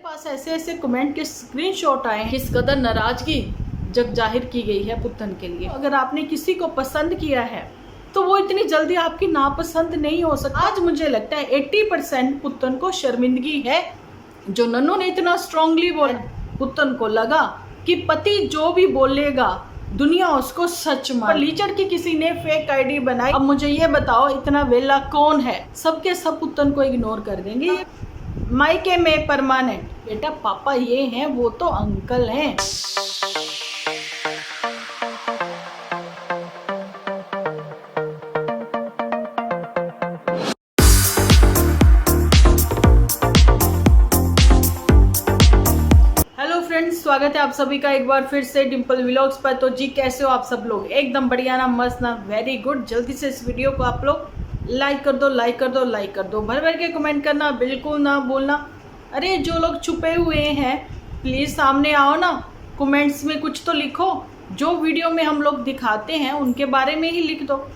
पास ऐसे ऐसे कमेंट के स्क्रीनशॉट आए हैं, किस कदर नाराजगी जग जाहिर की गई है पुत्तन के लिए। अगर आपने किसी को पसंद किया है तो वो इतनी जल्दी आपकी नापसंद नहीं हो सकता। आज मुझे लगता है 80% पुत्तन को शर्मिंदगी है। जो नन्नू ने इतना स्ट्रांगली बोला, पुत्तन को लगा कि पति जो भी बोलेगा दुनिया उसको सच मान। लीचड़ की किसी ने फेक आईडी बनाई। अब मुझे ये बताओ इतना वेला कौन है? सबके सब पुत्तन को इग्नोर कर देंगे। मायके में परमानेंट। बेटा पापा ये हैं, वो तो अंकल हैं। स्वागत है आप सभी का एक बार फिर से डिम्पल व्लॉग्स पर। तो जी कैसे हो आप सब लोग? एकदम बढ़िया ना, मस्त ना, वेरी गुड। जल्दी से इस वीडियो को आप लोग लाइक कर दो, लाइक कर दो, लाइक कर दो। भर भर के कमेंट करना बिल्कुल ना भूलना। अरे जो लोग छुपे हुए हैं प्लीज़ सामने आओ ना, कमेंट्स में कुछ तो लिखो। जो वीडियो में हम लोग दिखाते हैं उनके बारे में ही लिख दो।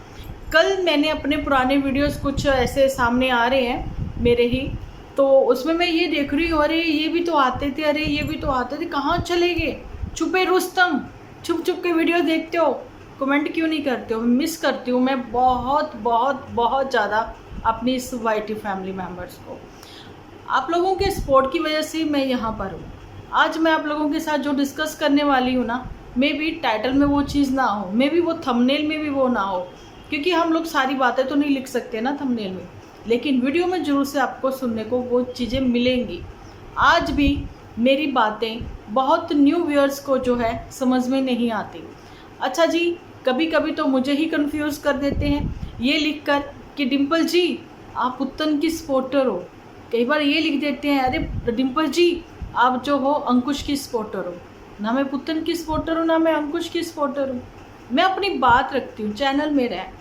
कल मैंने अपने पुराने वीडियोज़ कुछ ऐसे सामने आ रहे हैं मेरे ही, तो उसमें मैं ये देख रही हूँ, अरे ये भी तो आते थे, अरे ये भी तो आते थे, कहाँ चले गए छुपे रुस्तम? छुप छुप के वीडियो देखते हो, कमेंट क्यों नहीं करते हो? मिस करती हूँ मैं बहुत बहुत बहुत ज़्यादा अपनी इस वाईटी फैमिली मेम्बर्स को। आप लोगों के सपोर्ट की वजह से मैं यहाँ पर हूँ। आज मैं आप लोगों के साथ जो डिस्कस करने वाली हूँ ना, मे बी टाइटल में वो चीज़ ना हो, मे बी वो थंबनेल में भी वो ना हो, क्योंकि हम लोग सारी बातें तो नहीं लिख सकते ना थंबनेल में, लेकिन वीडियो में ज़रूर से आपको सुनने को वो चीज़ें मिलेंगी। आज भी मेरी बातें बहुत न्यू व्यूअर्स को जो है समझ में नहीं आती। अच्छा जी, कभी कभी तो मुझे ही कंफ्यूज कर देते हैं ये लिखकर कि डिम्पल जी आप पुत्तन की सपोर्टर हो। कई बार ये लिख देते हैं, अरे डिम्पल जी आप जो हो अंकुश की सपोर्टर हो। ना मैं पुत्तन की सपोर्टर हूँ, ना मैं अंकुश की सपोर्टर हूँ। मैं अपनी बात रखती हूँ, चैनल मेरा है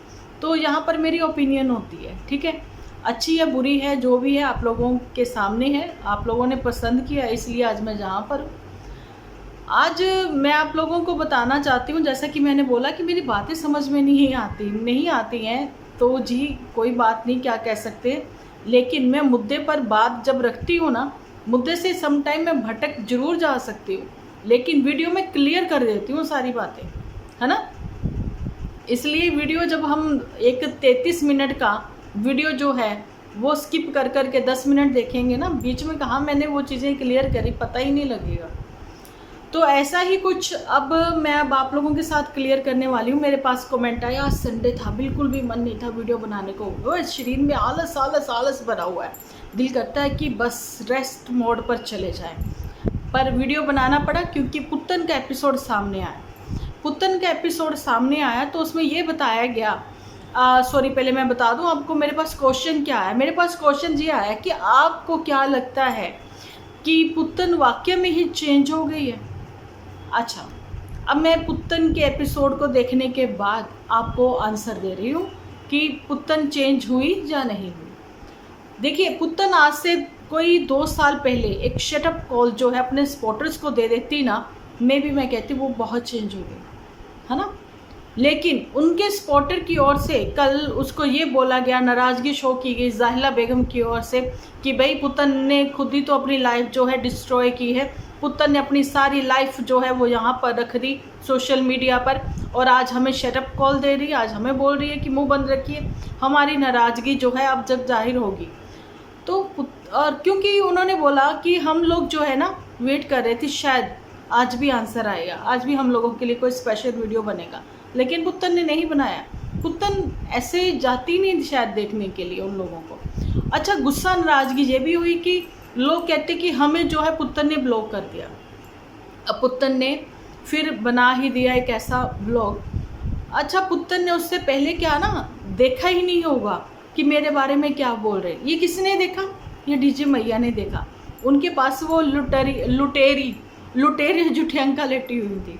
तो यहाँ पर मेरी ओपिनियन होती है, ठीक है। अच्छी या बुरी है, जो भी है आप लोगों के सामने है, आप लोगों ने पसंद किया इसलिए आज मैं जहाँ पर हूँ। आज मैं आप लोगों को बताना चाहती हूँ, जैसा कि मैंने बोला कि मेरी बातें समझ में नहीं आती हैं तो जी कोई बात नहीं, क्या कह सकते। लेकिन मैं मुद्दे पर बात जब रखती हूँ ना, मुद्दे से समटाइम मैं भटक जरूर जा सकती हूँ, लेकिन वीडियो में क्लियर कर देती हूँ सारी बातें, है ना। इसलिए वीडियो जब हम एक 33 मिनट का वीडियो जो है वो स्किप कर कर के 10 मिनट देखेंगे ना, बीच में कहाँ मैंने वो चीज़ें क्लियर करी पता ही नहीं लगेगा। तो ऐसा ही कुछ अब मैं आप लोगों के साथ क्लियर करने वाली हूँ। मेरे पास कमेंट आया, आज संडे था, बिल्कुल भी मन नहीं था वीडियो बनाने को। वो शरीर में आलस आलस आलस भरा हुआ है, दिल करता है कि बस रेस्ट मोड पर चले जाएँ, पर वीडियो बनाना पड़ा क्योंकि पुत्तन का एपिसोड सामने आया। पुत्तन का एपिसोड सामने आया तो उसमें ये बताया गया, सॉरी पहले मैं बता दूं आपको मेरे पास क्वेश्चन क्या है। मेरे पास क्वेश्चन ये आया कि आपको क्या लगता है कि पुत्तन वाकई में ही चेंज हो गई है? अच्छा, अब मैं पुत्तन के एपिसोड को देखने के बाद आपको आंसर दे रही हूँ कि पुत्तन चेंज हुई या नहीं हुई। देखिए, पुत्तन आज से कोई 2 साल पहले एक शटअप कॉल जो है अपने सपोर्टर्स को दे देती ना, मैं कहती वो बहुत चेंज हो गई, है ना। लेकिन उनके सपोर्टर की ओर से कल उसको ये बोला गया, नाराज़गी शो की गई जाहिला बेगम की ओर से कि भाई पुत्तन ने खुद ही तो अपनी लाइफ जो है डिस्ट्रॉय की है। पुत्तन ने अपनी सारी लाइफ जो है वो यहाँ पर रख दी सोशल मीडिया पर, और आज हमें शटअप कॉल दे रही है, आज हमें बोल रही है कि मुंह बंद रखिए, हमारी नाराज़गी जो है अब जब जाहिर होगी। तो और क्योंकि उन्होंने बोला कि हम लोग जो है ना वेट कर रहे थे, शायद आज भी आंसर आएगा, आज भी हम लोगों के लिए कोई स्पेशल वीडियो बनेगा, लेकिन पुत्तन ने नहीं बनाया। पुत्तन ऐसे जाती नहीं शायद देखने के लिए उन लोगों को। अच्छा, गुस्सा नाराज़गी ये भी हुई कि लोग कहते कि हमें जो है पुत्तन ने ब्लॉक कर दिया। अब पुत्तन ने फिर बना ही दिया एक ऐसा ब्लॉग। अच्छा, पुत्तन ने उससे पहले क्या ना देखा ही नहीं होगा कि मेरे बारे में क्या बोल रहे। ये किसने देखा? ये डीजे मैया ने देखा। उनके पास वो लुटेरी जुठियंका लेटी हुई थी,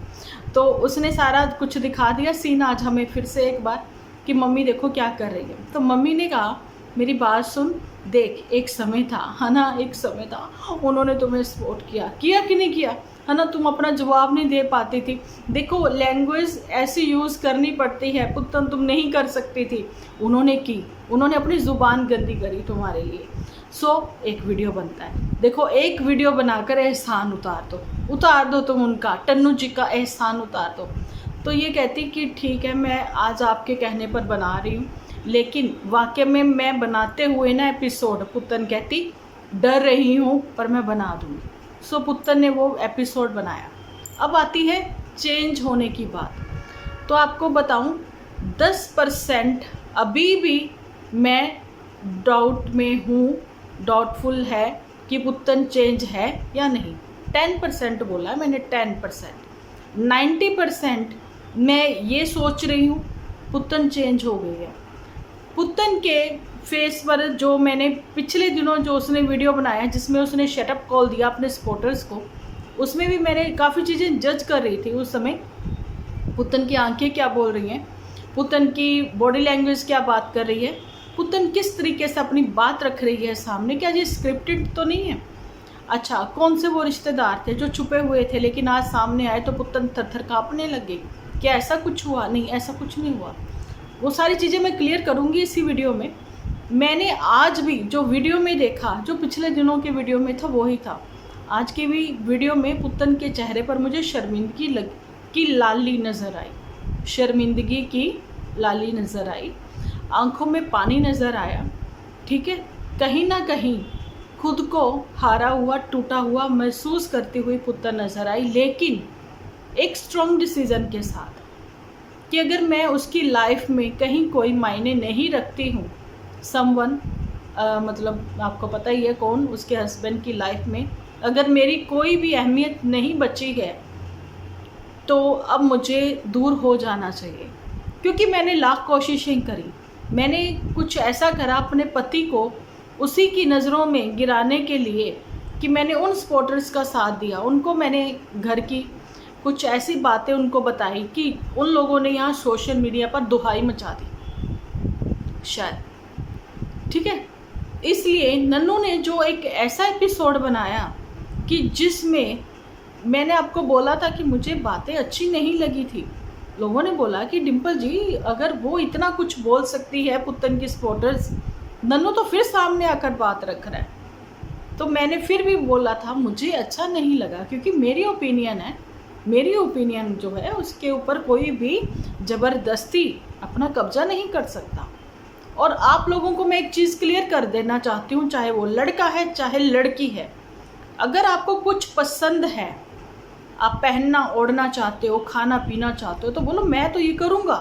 तो उसने सारा कुछ दिखा दिया सीन आज हमें फिर से एक बार कि मम्मी देखो क्या कर रही है। तो मम्मी ने कहा मेरी बात सुन, देख एक समय था, है ना, एक समय था उन्होंने तुम्हें सपोर्ट किया कि नहीं किया, है ना, तुम अपना जवाब नहीं दे पाती थी। देखो लैंग्वेज ऐसी यूज़ करनी पड़ती है, पुत्तन तुम नहीं कर सकती थी, उन्होंने की, उन्होंने अपनी ज़ुबान गंदी करी तुम्हारे लिए। एक वीडियो बनता है। देखो, एक वीडियो बनाकर एहसान उतार दो तुम उनका, टन्नू जी का एहसान उतार दो। तो ये कहती कि ठीक है, मैं आज आपके कहने पर बना रही हूँ, लेकिन वाकई में मैं बनाते हुए ना एपिसोड, पुत्तन कहती डर रही हूँ पर मैं बना दूँगी। पुत्तन ने वो एपिसोड बनाया। अब आती है चेंज होने की बात। तो आपको बताऊँ, 10% अभी भी मैं डाउट में हूँ, डाउटफुल है कि पुत्तन चेंज है या नहीं। 10% बोला है मैंने, 10%। 90% मैं ये सोच रही हूँ पुत्तन चेंज हो गई है। पुत्तन के फेस पर जो मैंने पिछले दिनों जो उसने वीडियो बनाया जिसमें उसने शटअप कॉल दिया अपने सपोर्टर्स को, उसमें भी मैंने काफ़ी चीज़ें जज कर रही थी उस समय। पुत्तन की आंखें क्या बोल रही हैं, पुत्तन की बॉडी लैंग्वेज क्या बात कर रही है, पुत्तन किस तरीके से अपनी बात रख रही है सामने, क्या ये स्क्रिप्टेड तो नहीं है। अच्छा, कौन से वो रिश्तेदार थे जो छुपे हुए थे लेकिन आज सामने आए तो पुत्तन थर-थर काँपने लगे, क्या ऐसा कुछ हुआ? नहीं, ऐसा कुछ नहीं हुआ। वो सारी चीज़ें मैं क्लियर करूँगी इसी वीडियो में। मैंने आज भी जो वीडियो में देखा, जो पिछले दिनों के वीडियो में था वही था। आज की भी वीडियो में पुत्तन के चेहरे पर मुझे शर्मिंदगी की लाली नज़र आई, शर्मिंदगी की लाली नज़र आई, आंखों में पानी नज़र आया। ठीक है, कहीं ना कहीं खुद को हारा हुआ, टूटा हुआ महसूस करती हुई पुत्तन नज़र आई, लेकिन एक स्ट्रॉन्ग डिसीज़न के साथ कि अगर मैं उसकी लाइफ में कहीं कोई मायने नहीं रखती हूँ, समवन मतलब आपको पता ही है कौन, उसके हस्बैंड की लाइफ में अगर मेरी कोई भी अहमियत नहीं बची है तो अब मुझे दूर हो जाना चाहिए। क्योंकि मैंने लाख कोशिशें करी, मैंने कुछ ऐसा करा अपने पति को उसी की नज़रों में गिराने के लिए कि मैंने उन सपोर्टर्स का साथ दिया, उनको मैंने घर की कुछ ऐसी बातें उनको बताई कि उन लोगों ने यहाँ सोशल मीडिया पर दुहाई मचा दी शायद। ठीक है, इसलिए नन्नू ने जो एक ऐसा एपिसोड बनाया कि जिसमें मैंने आपको बोला था कि मुझे बातें अच्छी नहीं लगी थी। लोगों ने बोला कि डिम्पल जी, अगर वो इतना कुछ बोल सकती है पुत्तन की सपोर्टर्स, नन्नू तो फिर सामने आकर बात रख रहा है। तो मैंने फिर भी बोला था मुझे अच्छा नहीं लगा, क्योंकि मेरी ओपिनियन है, मेरी ओपिनियन जो है उसके ऊपर कोई भी ज़बरदस्ती अपना कब्जा नहीं कर सकता। और आप लोगों को मैं एक चीज़ क्लियर कर देना चाहती हूँ, चाहे वो लड़का है चाहे लड़की है, अगर आपको कुछ पसंद है, आप पहनना ओढ़ना चाहते हो, खाना पीना चाहते हो, तो बोलो मैं तो ये करूँगा।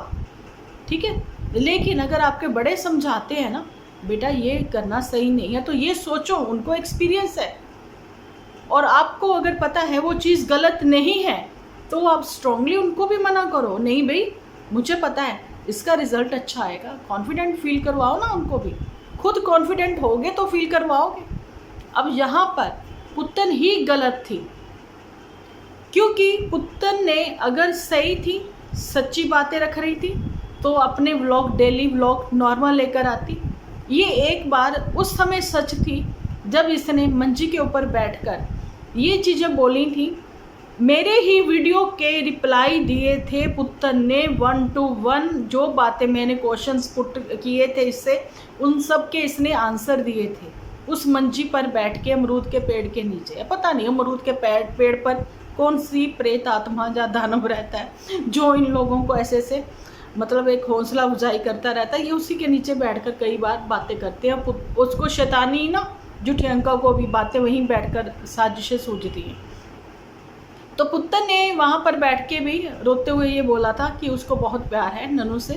ठीक है, लेकिन अगर आपके बड़े समझाते हैं ना बेटा ये करना सही नहीं है, तो ये सोचो, उनको एक्सपीरियंस है और आपको अगर पता है वो चीज़ गलत नहीं है तो आप स्ट्रांगली उनको भी मना करो, नहीं भाई मुझे पता है इसका रिज़ल्ट अच्छा आएगा। कॉन्फिडेंट फील करवाओ ना उनको भी, खुद कॉन्फिडेंट होगे तो फील करवाओगे। अब यहाँ पर पुत्तन ही गलत थी, क्योंकि पुत्तन ने अगर सही थी, सच्ची बातें रख रही थी, तो अपने व्लॉग, डेली व्लॉग नॉर्मल लेकर आती। ये एक बार उस समय सच थी जब इसने मंजी के ऊपर बैठकर ये चीज़ें बोली थी। मेरे ही वीडियो के रिप्लाई दिए थे पुत्तन ने 1 to 1, जो बातें मैंने क्वेश्चंस पुट किए थे इससे, उन सब के इसने आंसर दिए थे उस मंजी पर बैठ के अमरूद के पेड़ के नीचे। पता नहीं अमरूद के पेड़ पर कौन सी प्रेत आत्मा या दानव रहता है जो इन लोगों को ऐसे से मतलब एक हौसला अफजाई करता रहता है। ये उसी के नीचे बैठकर कई बार बातें करते हैं। उसको शैतानी ना जुठी अंका को भी बातें वहीं बैठकर साजिशें सूझती हैं। तो पुत्तन ने वहाँ पर बैठ के भी रोते हुए ये बोला था कि उसको बहुत प्यार है नन्नू से,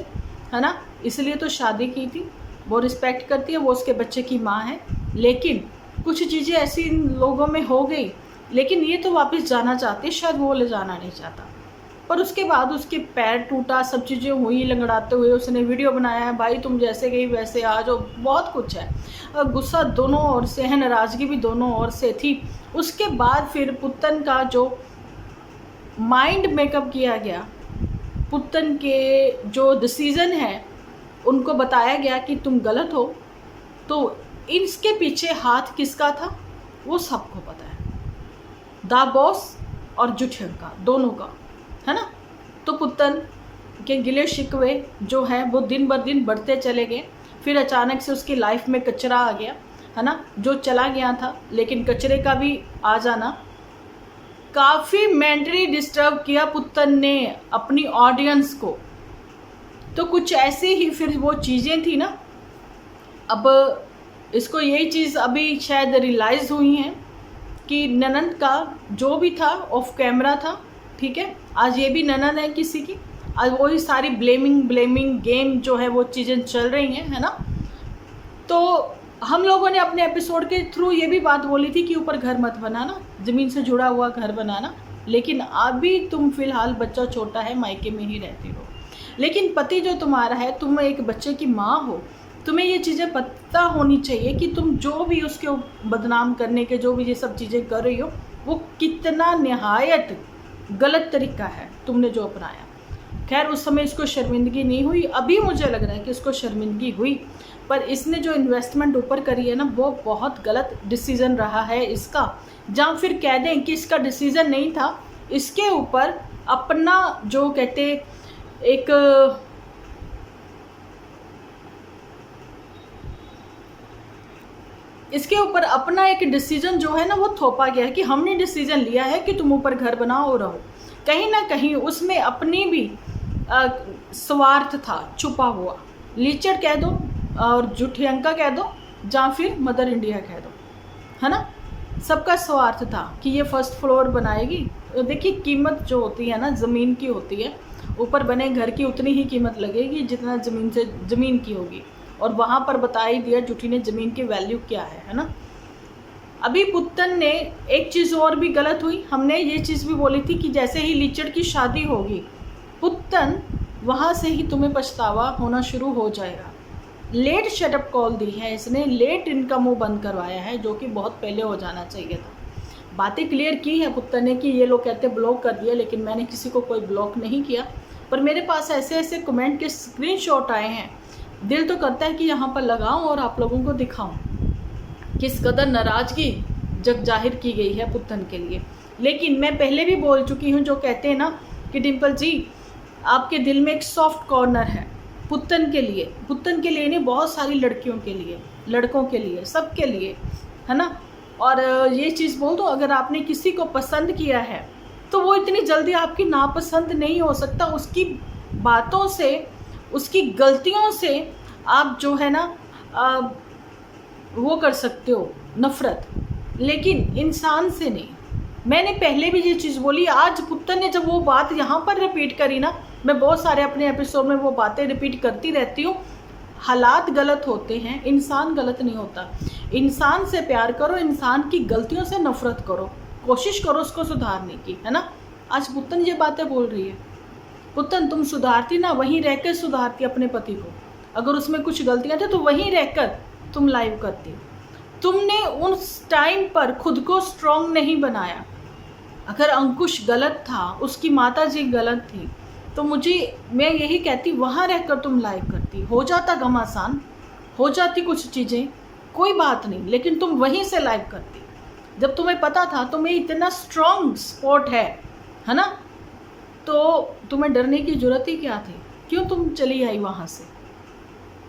है ना, इसलिए तो शादी की थी, वो रिस्पेक्ट करती है, वो उसके बच्चे की माँ है। लेकिन कुछ चीज़ें ऐसी इन लोगों में हो गई, लेकिन ये तो वापस जाना चाहती है, शायद वो ले जाना नहीं चाहता। पर उसके बाद उसके पैर टूटा, सब चीज़ें हुई, लंगड़ाते हुए उसने वीडियो बनाया है, भाई तुम जैसे गई वैसे आ जाओ, बहुत कुछ है। गुस्सा दोनों ओर से है, नाराज़गी भी दोनों ओर से थी। उसके बाद फिर पुत्तन का जो माइंड मेकअप किया गया, पुत्तन के जो डिसीज़न है उनको बताया गया कि तुम गलत हो, तो इसके पीछे हाथ किसका था वो सबको पता है, दा बॉस और जुठी अंका दोनों का, है ना। तो पुत्तन के गिले शिकवे जो है वो दिन बर दिन बढ़ते चले गए। फिर अचानक से उसकी लाइफ में कचरा आ गया, है ना, जो चला गया था, लेकिन कचरे का भी आ जाना काफ़ी मेंटली डिस्टर्ब किया पुत्तन ने अपनी ऑडियंस को। तो कुछ ऐसी ही फिर वो चीज़ें थी ना, अब इसको यही चीज़ अभी शायद रियलाइज़ हुई हैं कि ननंद का जो भी था ऑफ कैमरा था, ठीक है, आज ये भी ननंद है किसी की, आज वही सारी ब्लेमिंग गेम जो है वो चीज़ें चल रही हैं, है ना। तो हम लोगों ने अपने एपिसोड के थ्रू ये भी बात बोली थी कि ऊपर घर मत बनाना, ज़मीन से जुड़ा हुआ घर बनाना, लेकिन अभी तुम फिलहाल बच्चा छोटा है, मायके में ही रहती हो, लेकिन पति जो तुम्हारा है, तुम एक बच्चे की माँ हो, तुम्हें ये चीज़ें पता होनी चाहिए कि तुम जो भी उसके बदनाम करने के जो भी ये सब चीज़ें कर रही हो वो कितना निहायत गलत तरीका है तुमने जो अपनाया। खैर उस समय इसको शर्मिंदगी नहीं हुई, अभी मुझे लग रहा है कि इसको शर्मिंदगी हुई, पर इसने जो इन्वेस्टमेंट ऊपर करी है ना वो बहुत गलत डिसीज़न रहा है इसका, जहाँ फिर कह दें कि इसका डिसीज़न नहीं था, इसके ऊपर अपना जो कहते एक इसके ऊपर अपना एक डिसीजन जो है ना वो थोपा गया है कि हमने डिसीजन लिया है कि तुम ऊपर घर बनाओ और रहो। कहीं ना कहीं उसमें अपनी भी स्वार्थ था छुपा हुआ, लीचड़ कह दो और जुठियंका कह दो, या फिर मदर इंडिया कह दो, है ना। सबका स्वार्थ था कि ये फर्स्ट फ्लोर बनाएगी। देखिए कीमत जो होती है ना ज़मीन की होती है, ऊपर बने घर की उतनी ही कीमत लगेगी जितना ज़मीन की होगी, और वहाँ पर बता ही दिया जुठी ने ज़मीन की वैल्यू क्या है ना। अभी पुत्तन ने एक चीज़ और भी गलत हुई, हमने ये चीज़ भी बोली थी कि जैसे ही लीचड़ की शादी होगी पुत्तन वहाँ से ही तुम्हें पछतावा होना शुरू हो जाएगा। लेट शटअप कॉल दी है इसने, लेट इनका मुंह बंद करवाया है, जो कि बहुत पहले हो जाना चाहिए था। बातें क्लियर की है पुत्तन ने कि ये लोग कहते ब्लॉक कर दिया, लेकिन मैंने किसी को कोई ब्लॉक नहीं किया, पर मेरे पास ऐसे ऐसे कमेंट के स्क्रीनशॉट आए हैं, दिल तो करता है कि यहाँ पर लगाऊं और आप लोगों को दिखाऊं किस कदर नाराज़गी जग जाहिर की गई है पुत्तन के लिए। लेकिन मैं पहले भी बोल चुकी हूँ, जो कहते हैं ना कि डिम्पल जी आपके दिल में एक सॉफ्ट कॉर्नर है पुत्तन के लिए नहीं, बहुत सारी लड़कियों के लिए, लड़कों के लिए, सबके लिए, है ना। और ये चीज़ बोल दो, अगर आपने किसी को पसंद किया है तो वो इतनी जल्दी आपकी नापसंद नहीं हो सकता। उसकी बातों से, उसकी गलतियों से आप जो है ना वो कर सकते हो नफ़रत, लेकिन इंसान से नहीं। मैंने पहले भी ये चीज़ बोली, आज पुत्तन ने जब वो बात यहाँ पर रिपीट करी ना, मैं बहुत सारे अपने एपिसोड में वो बातें रिपीट करती रहती हूँ। हालात गलत होते हैं, इंसान गलत नहीं होता। इंसान से प्यार करो, इंसान की गलतियों से नफ़रत करो, कोशिश करो उसको सुधारने की, है ना। आज पुत्तन ये बातें बोल रही है। पुत्तन तुम सुधारती ना, वहीं रहकर सुधारती अपने पति को। अगर उसमें कुछ गलतियाँ थी तो वहीं रहकर तुम लाइव करती। तुमने उस टाइम पर खुद को स्ट्रॉन्ग नहीं बनाया। अगर अंकुश गलत था, उसकी माता जी गलत थी, तो मैं यही कहती वहाँ रहकर तुम लाइव करती, हो जाता घमासान, हो जाती कुछ चीज़ें, कोई बात नहीं, लेकिन तुम वहीं से लाइव करती जब तुम्हें पता था तुम्हें इतना स्ट्रॉन्ग सपोर्ट है ना। तो तुम्हें डरने की ज़रूरत ही क्या थी, क्यों तुम चली आई वहाँ से।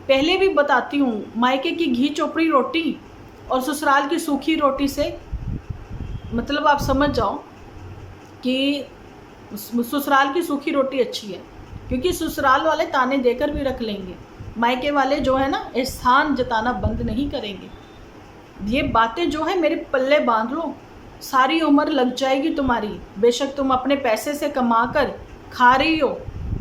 पहले भी बताती हूँ, मायके की घी चोपड़ी रोटी और ससुराल की सूखी रोटी से मतलब आप समझ जाओ कि ससुराल की सूखी रोटी अच्छी है, क्योंकि ससुराल वाले ताने देकर भी रख लेंगे, मायके वाले जो है ना एहसान जताना बंद नहीं करेंगे। ये बातें जो है मेरे पल्ले बांध लो, सारी उम्र लग जाएगी तुम्हारी। बेशक तुम अपने पैसे से कमा कर खा रही हो,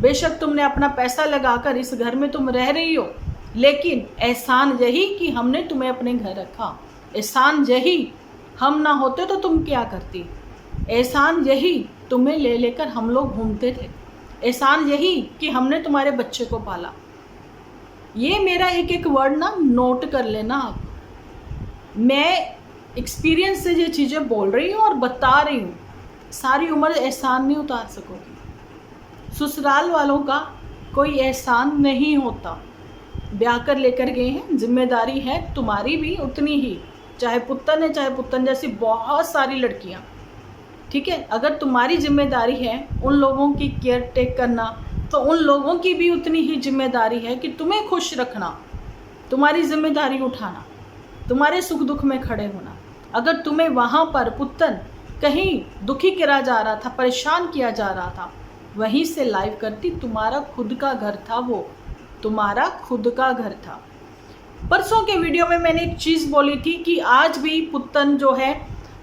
बेशक तुमने अपना पैसा लगाकर इस घर में तुम रह रही हो, लेकिन एहसान यही कि हमने तुम्हें अपने घर रखा। एहसान यही, हम ना होते तो तुम क्या करती। एहसान यही, तुम्हें ले लेकर हम लोग घूमते थे। एहसान यही कि हमने तुम्हारे बच्चे को पाला। ये मेरा एक एक वर्ड ना नोट कर लेना आप। मैं एक्सपीरियंस से ये चीज़ें बोल रही हूँ और बता रही हूँ। सारी उम्र एहसान नहीं उतार सकोगी। ससुराल वालों का कोई एहसान नहीं होता। ब्याह कर लेकर गए हैं, जिम्मेदारी है तुम्हारी भी उतनी ही, चाहे पुत्तन है चाहे पुत्तन जैसी बहुत सारी लड़कियाँ, ठीक है। अगर तुम्हारी जिम्मेदारी है उन लोगों की केयर टेक करना, तो उन लोगों की भी उतनी ही जिम्मेदारी है कि तुम्हें खुश रखना, तुम्हारी जिम्मेदारी उठाना। तुम्हारे सुख दुख में खड़े होना। अगर तुम्हें वहाँ पर पुत्तन कहीं दुखी करा जा रहा था, परेशान किया जा रहा था, वहीं से लाइव करती। तुम्हारा खुद का घर था, वो तुम्हारा खुद का घर था। परसों के वीडियो में मैंने एक चीज़ बोली थी कि आज भी पुत्तन जो है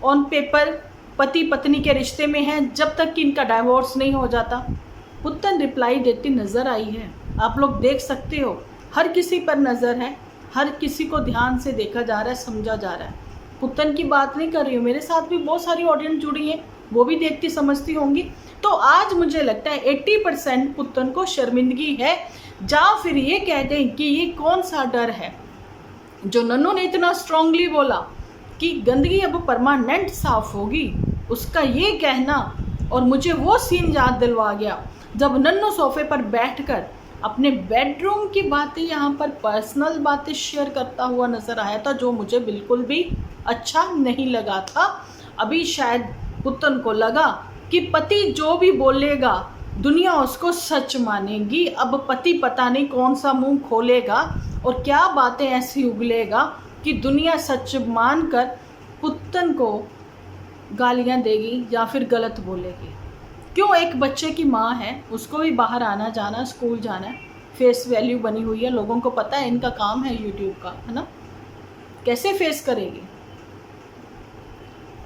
ऑन पेपर पति पत्नी के रिश्ते में है, जब तक कि इनका डाइवोर्स नहीं हो जाता। पुत्तन रिप्लाई देती नज़र आई है, आप लोग देख सकते हो। हर किसी पर नज़र है, हर किसी को ध्यान से देखा जा रहा है, समझा जा रहा है। पुत्तन की बात नहीं कर रही हूँ, मेरे साथ भी बहुत सारी ऑडियंस जुड़ी हैं, वो भी देखती समझती होंगी। तो आज मुझे लगता है 80% पुत्तन को शर्मिंदगी है, या फिर ये कह दें कि ये कौन सा डर है जो नन्नू ने इतना स्ट्रांगली बोला कि गंदगी अब परमानेंट साफ होगी, उसका ये कहना। और मुझे वो सीन याद दिलवा गया जब नन्नू सोफे पर बैठकर अपने बेडरूम की बातें, यहाँ पर पर्सनल बातें शेयर करता हुआ नजर आया था, जो मुझे बिल्कुल भी अच्छा नहीं लगा था। अभी शायद पुत्तन को लगा कि पति जो भी बोलेगा दुनिया उसको सच मानेगी। अब पति पता नहीं कौन सा मुंह खोलेगा और क्या बातें ऐसी उगलेगा कि दुनिया सच मानकर पुत्तन को गालियां देगी या फिर गलत बोलेगी। क्यों, एक बच्चे की माँ है, उसको भी बाहर आना जाना, स्कूल जाना है, फेस वैल्यू बनी हुई है, लोगों को पता है इनका काम है यूट्यूब का, है ना, कैसे फेस करेगी।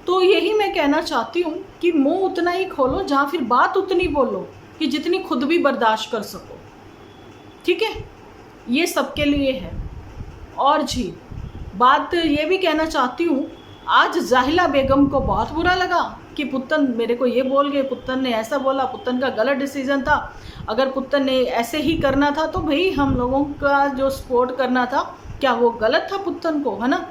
तो यही मैं कहना चाहती हूँ कि मुंह उतना ही खोलो, जहाँ फिर बात उतनी बोलो कि जितनी खुद भी बर्दाश्त कर सको। ठीक है, ये सबके लिए है। और जी बात ये भी कहना चाहती हूँ, आज जाहिला बेगम को बहुत बुरा लगा कि पुत्तन मेरे को ये बोल गए, पुत्तन ने ऐसा बोला, पुत्तन का गलत डिसीजन था। अगर पुत्तन ने ऐसे ही करना था तो भाई हम लोगों का जो सपोर्ट करना था, क्या वो गलत था पुत्तन को, है ना।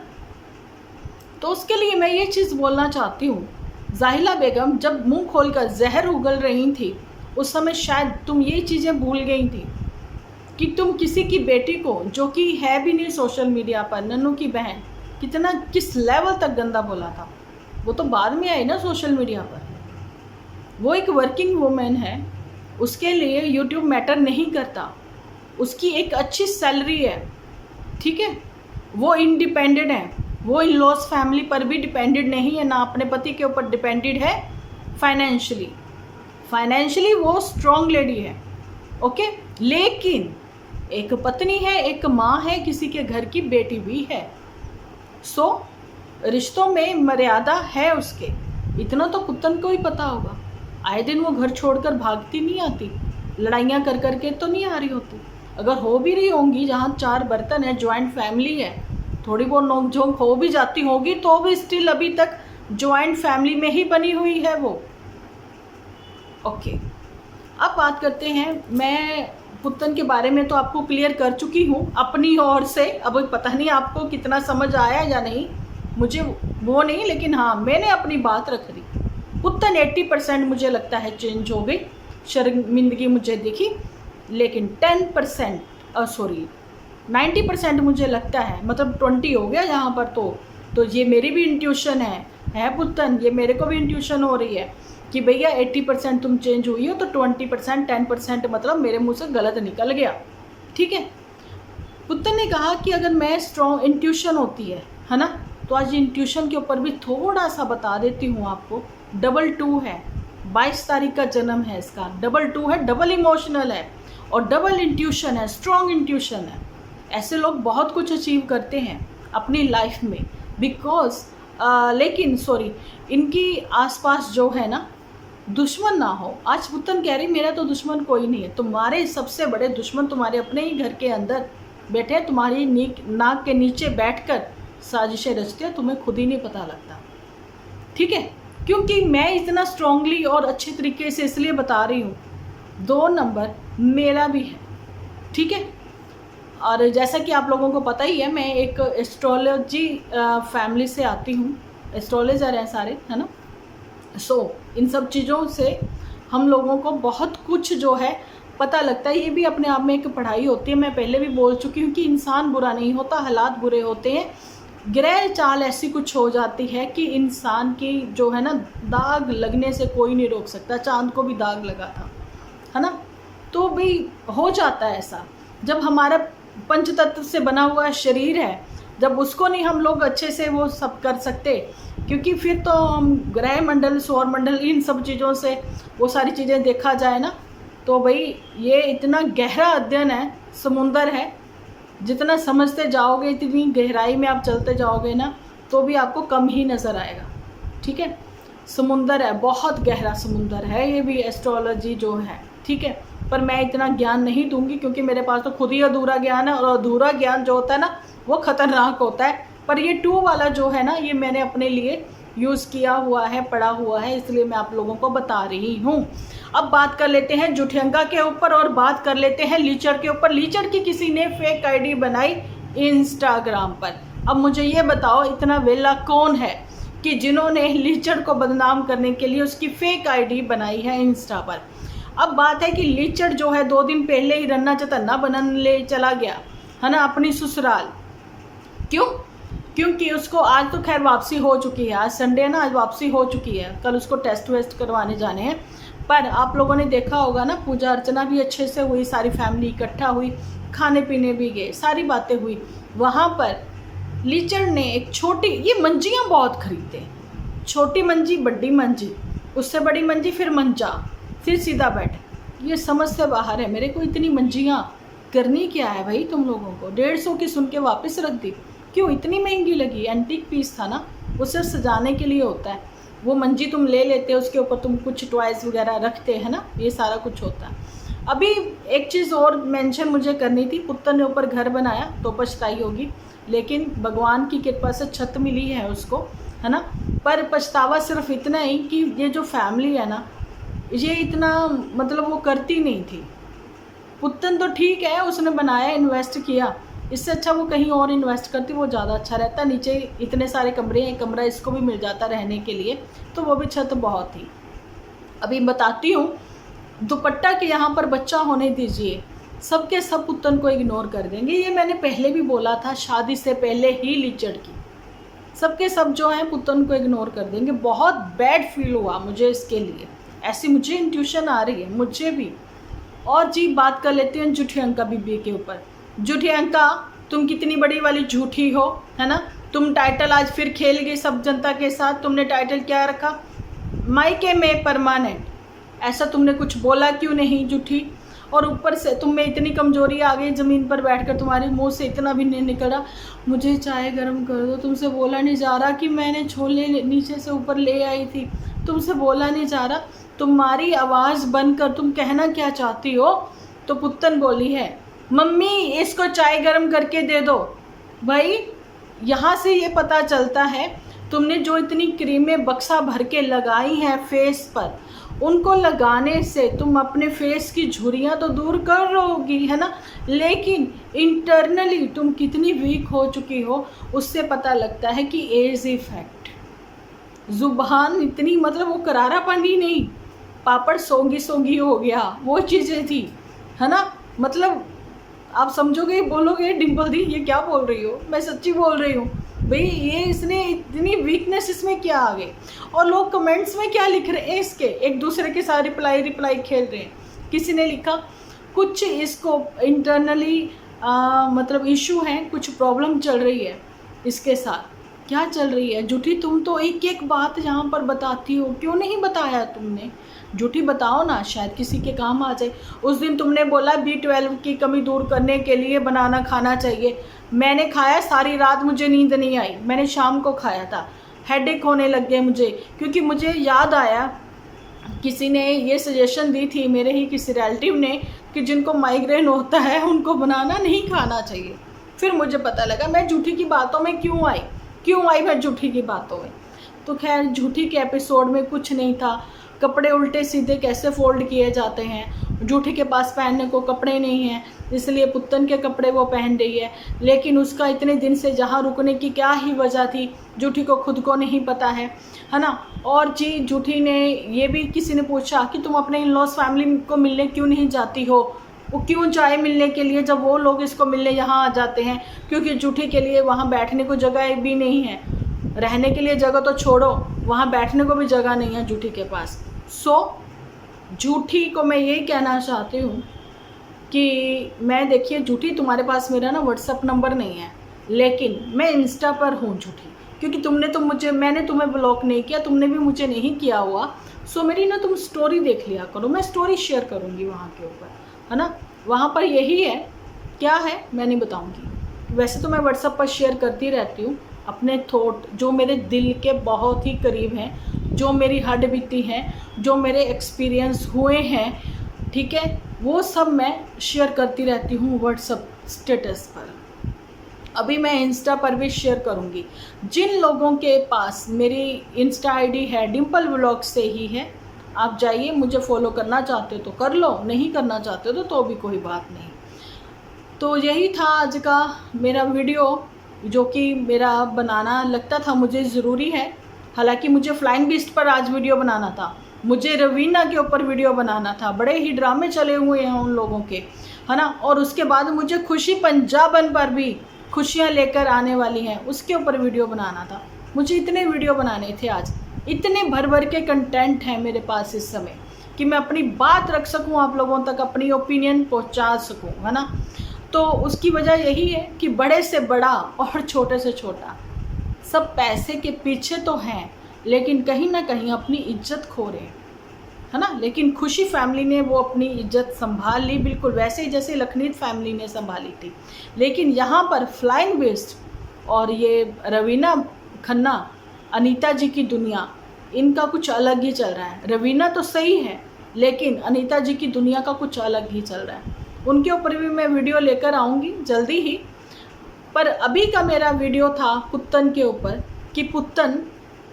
तो उसके लिए मैं ये चीज़ बोलना चाहती हूँ, जाहिला बेगम जब मुंह खोलकर जहर उगल रही थी, उस समय शायद तुम ये चीज़ें भूल गई थी कि तुम किसी की बेटी को, जो कि है भी नहीं सोशल मीडिया पर, नन्नू की बहन, कितना किस लेवल तक गंदा बोला था। वो तो बाद में आई ना सोशल मीडिया पर। वो एक वर्किंग वुमेन है, उसके लिए यूट्यूब मैटर नहीं करता, उसकी एक अच्छी सैलरी है, ठीक है, वो इंडिपेंडेंट है, वो इन लॉज फैमिली पर भी डिपेंडेंट नहीं है, ना अपने पति के ऊपर डिपेंडेंट है फाइनेंशियली वो स्ट्रॉन्ग लेडी है, ओके। लेकिन एक पत्नी है, एक माँ है, किसी के घर की बेटी भी है। सो रिश्तों में मर्यादा है उसके, इतना तो पुत्तन को ही पता होगा। आए दिन वो घर छोड़कर भागती नहीं आती, लड़ाइयाँ कर कर के तो नहीं आ रही होती। अगर हो भी रही होंगी, जहाँ 4 बर्तन है, जॉइंट फैमिली है, थोड़ी बहुत नोकझोंक हो भी जाती होगी, तो भी स्टिल अभी तक जॉइंट फैमिली में ही बनी हुई है वो, ओके। अब बात करते हैं, मैं पुत्तन के बारे में तो आपको क्लियर कर चुकी हूँ अपनी ओर से। अब पता नहीं आपको कितना समझ आया या नहीं, मुझे वो नहीं, लेकिन हाँ मैंने अपनी बात रख दी। पुत्तन 80% मुझे लगता है चेंज हो गई, शर्मिंदगी मुझे दिखी, लेकिन 90% मुझे लगता है, मतलब 20 हो गया यहाँ पर। तो ये मेरी भी इंट्यूशन है पुत्तन, ये मेरे को भी इंट्यूशन हो रही है कि भैया 80% तुम चेंज हुई हो, तो 20% 10% मतलब मेरे मुंह से गलत निकल गया, ठीक है। पुत्तन ने कहा कि अगर मैं स्ट्रॉन्ग इंट्यूशन होती है ना, तो आज इंट्यूशन के ऊपर भी थोड़ा सा बता देती हूँ आपको। 22 है, 22 तारीख का जन्म है इसका, 22 है, डबल इमोशनल है और डबल इंट्यूशन है, स्ट्रॉन्ग इंट्यूशन है। ऐसे लोग बहुत कुछ अचीव करते हैं अपनी लाइफ में, बिकॉज लेकिन इनकी आसपास जो है ना दुश्मन ना हो। आज पुत्तन कह रही मेरा तो दुश्मन कोई नहीं है, तुम्हारे सबसे बड़े दुश्मन तुम्हारे अपने ही घर के अंदर बैठे हैं, तुम्हारी नाक के नीचे बैठकर साजिशें रचते हैं, तुम्हें खुद ही नहीं पता लगता, ठीक है। क्योंकि मैं इतना स्ट्रांगली और अच्छे तरीके से इसलिए बता रही हूँ, 2 नंबर मेरा भी है, ठीक है। और जैसा कि आप लोगों को पता ही है, मैं एक एस्ट्रोलॉजी फैमिली से आती हूँ, एस्ट्रोलॉजर हैं सारे, है ना। इन सब चीज़ों से हम लोगों को बहुत कुछ जो है पता लगता है। ये भी अपने आप में एक पढ़ाई होती है। मैं पहले भी बोल चुकी हूँ कि इंसान बुरा नहीं होता, हालात बुरे होते हैं, ग्रह चाल ऐसी कुछ हो जाती है कि इंसान की जो है ना दाग लगने से कोई नहीं रोक सकता। चांद को भी दाग लगा था, है ना। तो भाई हो जाता है ऐसा, जब हमारा पंचतत्व से बना हुआ शरीर है जब उसको नहीं हम लोग अच्छे से वो सब कर सकते, क्योंकि फिर तो हम ग्रह मंडल, सौर मंडल, इन सब चीज़ों से वो सारी चीज़ें देखा जाए ना, तो भाई ये इतना गहरा अध्ययन है, समुंदर है। जितना समझते जाओगे, इतनी गहराई में आप चलते जाओगे ना, तो भी आपको कम ही नज़र आएगा। ठीक है, समुंदर है, बहुत गहरा समुंदर है ये भी एस्ट्रोलॉजी जो है। ठीक है, पर मैं इतना ज्ञान नहीं दूंगी, क्योंकि मेरे पास तो खुद ही अधूरा ज्ञान है, और अधूरा ज्ञान जो होता है ना, वो ख़तरनाक होता है। पर ये 2 वाला जो है ना, ये मैंने अपने लिए यूज़ किया हुआ है, पढ़ा हुआ है, इसलिए मैं आप लोगों को बता रही हूँ। अब बात कर लेते हैं जुठियंका के ऊपर, और बात कर लेते हैं लीचड़ के ऊपर। लीचड़ की किसी ने फेक आईडी बनाई इंस्टाग्राम पर। अब मुझे ये बताओ, इतना वेला कौन है कि जिन्होंने लीचड़ को बदनाम करने के लिए उसकी फेक आईडी बनाई है इंस्टा पर। अब बात है कि लीचड़ जो है 2 दिन पहले ही रन्ना चतन्ना बनन ले चला गया है ना अपनी ससुराल। क्यों? क्योंकि उसको आज तो खैर वापसी हो चुकी है, आज संडे है ना, आज वापसी हो चुकी है, कल उसको टेस्ट वेस्ट करवाने जाने हैं। पर आप लोगों ने देखा होगा ना, पूजा अर्चना भी अच्छे से हुई, सारी फैमिली इकट्ठा हुई, खाने पीने भी गए, सारी बातें हुई। वहाँ पर लीचड़ ने एक छोटी, ये मंजियाँ बहुत खरीदते हैं, छोटी मंजी, बड़ी मंजी, उससे बड़ी मंजी, फिर मंजा, फिर सीधा बेड। ये समझ से बाहर है मेरे को, इतनी मंजियाँ करनी क्या है भाई तुम लोगों को? 150 की सुन के वापस रख दी, क्यों इतनी महंगी लगी? एंटीक पीस था ना, वो सिर्फ सजाने के लिए होता है। वो मंजी तुम ले लेते हो, उसके ऊपर तुम कुछ टॉयज़ वगैरह रखते हैं ना, ये सारा कुछ होता है। अभी एक चीज़ और मेंशन मुझे करनी थी, पुत्र ने ऊपर घर बनाया तो पछताई होगी, लेकिन भगवान की कृपा से छत मिली है उसको, है ना। पर पछतावा सिर्फ इतना ही कि ये जो फैमिली है ना, ये इतना मतलब वो करती नहीं थी। पुतन तो ठीक है, उसने बनाया, इन्वेस्ट किया, इससे अच्छा वो कहीं और इन्वेस्ट करती, वो ज़्यादा अच्छा रहता। नीचे इतने सारे कमरे हैं, कमरा इसको भी मिल जाता रहने के लिए, तो वो भी छत बहुत थी। अभी बताती हूँ, दुपट्टा के यहाँ पर बच्चा होने दीजिए, सबके सब पुतन को इग्नोर कर देंगे। ये मैंने पहले भी बोला था, शादी से पहले ही लीचड़ की, सबके सब जो हैं पुतन को इग्नोर कर देंगे। बहुत बैड फील हुआ मुझे इसके लिए, ऐसी मुझे इंट्यूशन आ रही है मुझे भी। और जी बात कर लेते हैं जुठियंका बीबी के ऊपर। जुठियंका, तुम कितनी बड़ी वाली झूठी हो, है ना। तुम टाइटल आज फिर खेल गई सब जनता के साथ। तुमने टाइटल क्या रखा? मायके में परमानेंट। ऐसा तुमने कुछ बोला क्यों नहीं झूठी? और ऊपर से तुम में इतनी कमजोरी आ गई, ज़मीन पर बैठकर तुम्हारे मुंह से इतना भी नहीं निकला, मुझे चाय गर्म कर दो। तुमसे बोला नहीं जा रहा कि मैंने छोले नीचे से ऊपर ले आई थी, तुमसे बोला नहीं जा रहा। तुम्हारी आवाज़ बनकर तुम कहना क्या चाहती हो? तो पुत्तन बोली है, मम्मी इसको चाय गर्म करके दे दो। भाई यहाँ से ये पता चलता है तुमने जो इतनी क्रीमें बक्सा भर के लगाई हैं फेस पर, उनको लगाने से तुम अपने फेस की झुर्रियाँ तो दूर कर रहोगी, है ना, लेकिन इंटरनली तुम कितनी वीक हो चुकी हो उससे पता लगता है कि एज इफेक्ट। जुबान इतनी, मतलब वो करारापन ही नहीं, पापड़ सोंगी सोंगी हो गया, वो चीज़ें थी, है ना। मतलब आप समझोगे, बोलोगे डिम्पल दी ये क्या बोल रही हो, मैं सच्ची बोल रही हूँ भाई। ये इसने इतनी वीकनेस इसमें क्या आ गई? और लोग कमेंट्स में क्या लिख रहे हैं इसके, एक दूसरे के साथ रिप्लाई खेल रहे हैं। किसी ने लिखा कुछ इसको इंटरनली मतलब इशू है, कुछ प्रॉब्लम चल रही है इसके साथ। क्या चल रही है झूठी? तुम तो एक एक बात यहाँ पर बताती हो, क्यों नहीं बताया तुमने? झूठी बताओ ना, शायद किसी के काम आ जाए। उस दिन तुमने बोला B12 की कमी दूर करने के लिए बनाना खाना चाहिए, मैंने खाया, सारी रात मुझे नींद नहीं आई, मैंने शाम को खाया था, हेडेक होने लग गए मुझे, क्योंकि मुझे याद आया किसी ने ये सजेशन दी थी, मेरे ही किसी रिलेटिव ने, कि जिनको माइग्रेन होता है उनको बनाना नहीं खाना चाहिए। फिर मुझे पता लगा मैं झूठी की बातों में क्यों आई मैं झूठी की बातों में। तो खैर झूठी के एपिसोड में कुछ नहीं था, कपड़े उल्टे सीधे कैसे फोल्ड किए जाते हैं, झूठी के पास पहनने को कपड़े नहीं हैं, इसलिए पुत्तन के कपड़े वो पहन रही है। लेकिन उसका इतने दिन से जहाँ रुकने की क्या ही वजह थी, झूठी को खुद को नहीं पता है ना। और जी झूठी ने ये भी, किसी ने पूछा कि तुम अपने इन लॉस फैमिली को मिलने क्यों नहीं जाती हो? वो क्यों जाए मिलने के लिए जब वो लोग इसको मिलने यहाँ आ जाते हैं? क्योंकि झूठी के लिए वहाँ बैठने को जगह भी नहीं है, रहने के लिए जगह तो छोड़ो, वहाँ बैठने को भी जगह नहीं है झूठी के पास। झूठी को मैं ये कहना चाहती हूँ कि मैं, देखिए झूठी, तुम्हारे पास मेरा ना व्हाट्सअप नंबर नहीं है, लेकिन मैं इंस्टा पर हूँ झूठी, क्योंकि मैंने तुम्हें ब्लॉक नहीं किया, तुमने भी मुझे नहीं किया हुआ। सो मेरी ना तुम स्टोरी देख लिया करो, मैं स्टोरी शेयर करूँगी वहाँ के ऊपर, है ना। वहाँ पर यही है, क्या है मैं नहीं बताऊँगी। वैसे तो मैं व्हाट्सएप पर शेयर करती रहती हूँ अपने थॉट, जो मेरे दिल के बहुत ही करीब हैं, जो मेरी हड्ड बीती हैं, जो मेरे एक्सपीरियंस हुए हैं, ठीक है, वो सब मैं शेयर करती रहती हूँ व्हाट्सएप स्टेटस पर। अभी मैं इंस्टा पर भी शेयर करूँगी। जिन लोगों के पास मेरी इंस्टा आईडी है डिम्पल व्लॉग से ही है, आप जाइए, मुझे फॉलो करना चाहते हो तो कर लो, नहीं करना चाहते हो तो भी कोई बात नहीं। तो यही था आज का मेरा वीडियो, जो कि मेरा बनाना लगता था मुझे ज़रूरी है। हालांकि मुझे फ्लाइंग बीस्ट पर आज वीडियो बनाना था, मुझे रवीना के ऊपर वीडियो बनाना था, बड़े ही ड्रामे चले हुए हैं उन लोगों के, है ना। और उसके बाद मुझे खुशी पंजाबन पर भी खुशियाँ लेकर आने वाली हैं, उसके ऊपर वीडियो बनाना था। मुझे इतने वीडियो बनाने थे आज, इतने भर भर के कंटेंट हैं मेरे पास इस समय कि मैं अपनी बात रख सकूं, आप लोगों तक अपनी ओपिनियन पहुंचा सकूं, है ना। तो उसकी वजह यही है कि बड़े से बड़ा और छोटे से छोटा सब पैसे के पीछे तो हैं, लेकिन कहीं ना कहीं अपनी इज्जत खो रहे हैं, है ना। लेकिन खुशी फैमिली ने वो अपनी इज्जत संभाल ली, बिल्कुल वैसे ही जैसे लखनीत फैमिली ने संभाली थी। लेकिन यहाँ पर फ्लाइंग बेस्ट और ये रवीना खन्ना, अनीता जी की दुनिया, इनका कुछ अलग ही चल रहा है। रवीना तो सही है, लेकिन अनीता जी की दुनिया का कुछ अलग ही चल रहा है। उनके ऊपर भी मैं वीडियो लेकर आऊँगी जल्दी ही। पर अभी का मेरा वीडियो था पुत्तन के ऊपर, कि पुत्तन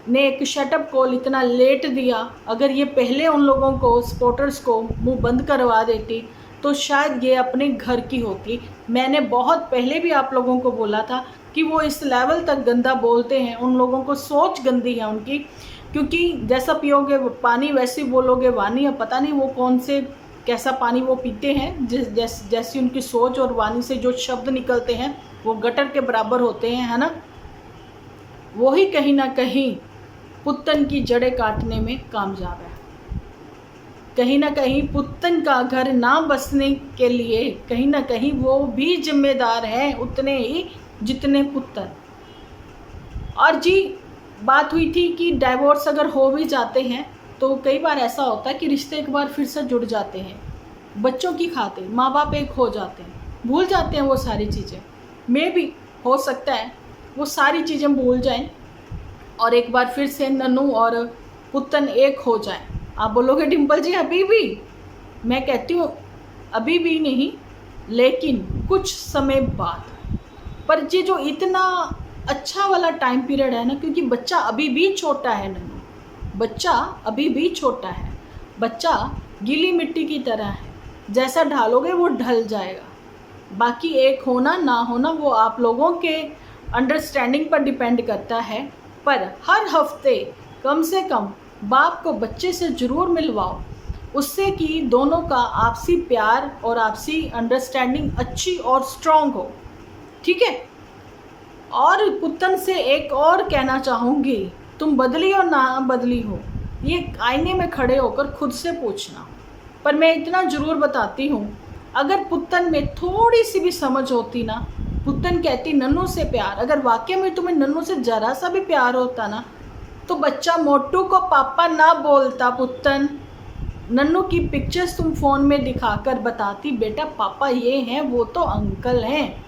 ने एक शटअप कॉल इतना लेट दिया। अगर ये पहले उन लोगों को, सपोर्टर्स को मुंह बंद करवा देती तो शायद ये अपने घर की होती। मैंने बहुत पहले भी आप लोगों को बोला था कि वो इस लेवल तक गंदा बोलते हैं, उन लोगों को सोच गंदी है उनकी, क्योंकि जैसा पियोगे पानी वैसी बोलोगे वाणी। अब पता नहीं वो कौन से कैसा पानी वो पीते हैं, जैसी उनकी सोच और वाणी से जो शब्द निकलते हैं वो गटर के बराबर होते हैं, है ना। वही कहीं ना कहीं पुत्तन की जड़ें काटने में कामयाब है। कहीं ना कहीं पुत्तन का घर ना बसने के लिए कहीं ना कहीं वो भी जिम्मेदार हैं, उतने ही जितने पुत्तन। और जी बात हुई थी कि डाइवोर्स अगर हो भी जाते हैं तो कई बार ऐसा होता है कि रिश्ते एक बार फिर से जुड़ जाते हैं, बच्चों की खातिर माँ बाप एक हो जाते हैं, भूल जाते हैं वो सारी चीज़ें। में भी हो सकता है वो सारी चीज़ें भूल जाएं और एक बार फिर से नन्नू और पुत्तन एक हो जाएं। आप बोलोगे डिम्पल जी अभी भी, मैं कहती हूँ अभी भी नहीं, लेकिन कुछ समय बाद। पर ये जो इतना अच्छा वाला टाइम पीरियड है ना, क्योंकि बच्चा अभी भी छोटा है, नन्नू बच्चा अभी भी छोटा है, बच्चा गीली मिट्टी की तरह है, जैसा ढालोगे वो ढल जाएगा। बाकी एक होना ना होना वो आप लोगों के अंडरस्टैंडिंग पर डिपेंड करता है। पर हर हफ्ते कम से कम बाप को बच्चे से ज़रूर मिलवाओ, उससे कि दोनों का आपसी प्यार और आपसी अंडरस्टैंडिंग अच्छी और स्ट्रॉन्ग हो, ठीक है। और पुत्तन से एक और कहना चाहूँगी, तुम बदली हो ना बदली हो, ये आईने में खड़े होकर खुद से पूछना। पर मैं इतना ज़रूर बताती हूँ, अगर पुत्तन में थोड़ी सी भी समझ होती ना, पुत्तन कहती नन्नू से प्यार, अगर वाकई में तुम्हें नन्नू से ज़रा सा भी प्यार होता ना, तो बच्चा मोटू को पापा ना बोलता। पुत्तन नन्नू की पिक्चर्स तुम फ़ोन में दिखाकर बताती बेटा पापा ये हैं, वो तो अंकल हैं।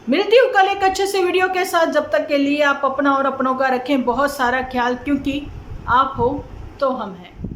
मिलती हूँ कल एक अच्छे से वीडियो के साथ। जब तक के लिए आप अपना और अपनों का रखें बहुत सारा ख्याल, क्योंकि आप हो तो हम हैं।